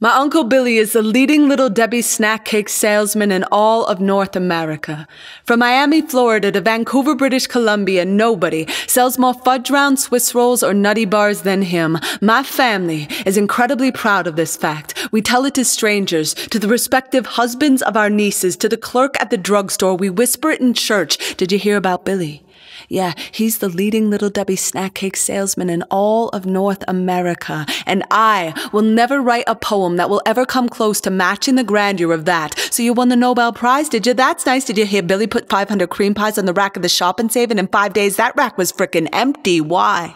My Uncle Billy is the leading Little Debbie snack cake salesman in all of North America. From Miami, Florida to Vancouver, British Columbia, nobody sells more fudge round, Swiss rolls, or nutty bars than him. My family is incredibly proud of this fact. We tell it to strangers, to the respective husbands of our nieces, to the clerk at the drugstore. We whisper it in church. Did you hear about Billy? Yeah, he's the leading Little Debbie snack cake salesman in all of North America. And I will never write a poem that will ever come close to matching the grandeur of that. So you won the Nobel Prize, did you? That's nice. Did you hear Billy put 500 cream pies on the rack of the shop and save, and in 5 days that rack was frickin' empty? Why?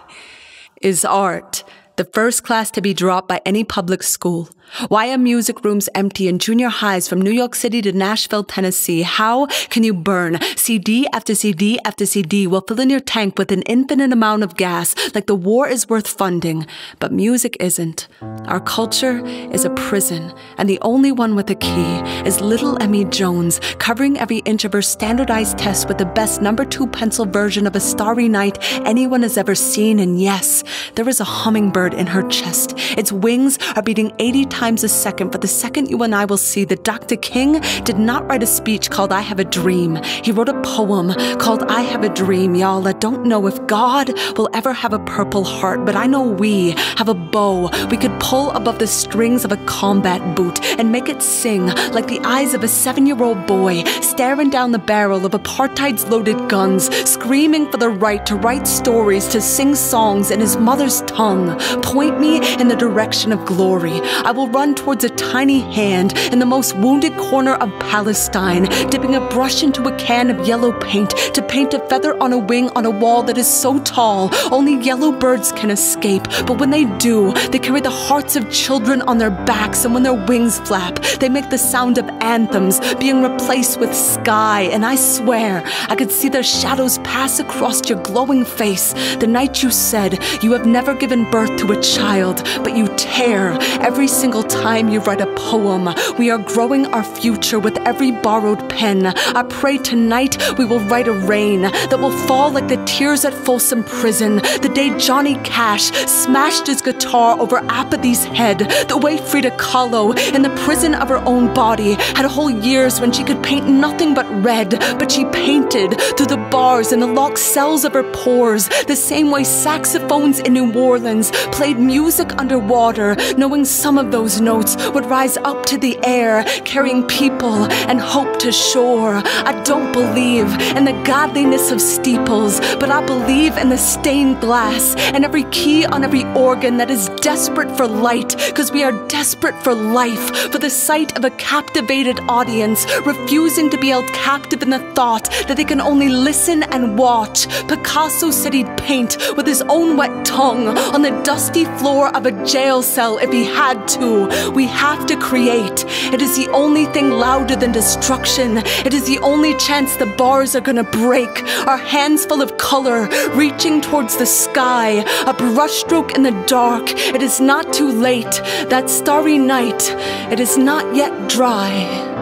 Is art the first class to be dropped by any public school? Why are music rooms empty in junior highs from New York City to Nashville, Tennessee? How can you burn CD after CD after CD while filling your tank with an infinite amount of gas like the war is worth funding? But music isn't. Our culture is a prison, and the only one with a key is little Emmy Jones, covering every inch of her standardized test with the best #2 pencil version of A Starry Night anyone has ever seen. And yes, there is a hummingbird in her chest. Its wings are beating 80 times a second for the second you and I will see that Dr. King did not write a speech called I Have a Dream. He wrote a poem called I Have a Dream, y'all. I don't know if God will ever have a purple heart, but I know we have a bow we could pull above the strings of a combat boot and make it sing like the eyes of a 7-year-old boy staring down the barrel of apartheid's loaded guns, screaming for the right to write stories, to sing songs in his mother's tongue. Point me in the direction of glory. I will run towards a tiny hand in the most wounded corner of Palestine, dipping a brush into a can of yellow paint to paint a feather on a wing on a wall that is so tall only yellow birds can escape. But when they do, they carry the hearts of children on their backs, and when their wings flap, they make the sound of anthems being replaced with sky. And I swear I could see their shadows pass across your glowing face the night you said you have never given birth to a child, but you tear every single time you write a poem. We are growing our future with every borrowed pen. I pray tonight we will write a rain that will fall like the tears at Folsom Prison, the day Johnny Cash smashed his guitar over apathy's head, the way Frida Kahlo in the prison of her own body had whole years when she could paint nothing but red, but she painted through the bars and the locked cells of her pores, the same way saxophones in New Orleans played music underwater, knowing some of those notes would rise up to the air, carrying people and hope to shore. I don't believe in the godliness of steeples, but I believe in the stained glass and every key on every organ that is desperate for light, because we are desperate for life, for the sight of a captivated audience, refusing to be held captive in the thought that they can only listen and watch. Picasso said he'd paint with his own wet tongue on the dusty floor of a jail cell if he had to. We have to create. It is the only thing louder than destruction. It is the only chance the bars are gonna break. Our hands full of color, reaching towards the sky, a brushstroke in the dark. It is not too late. That starry night, it is not yet dry.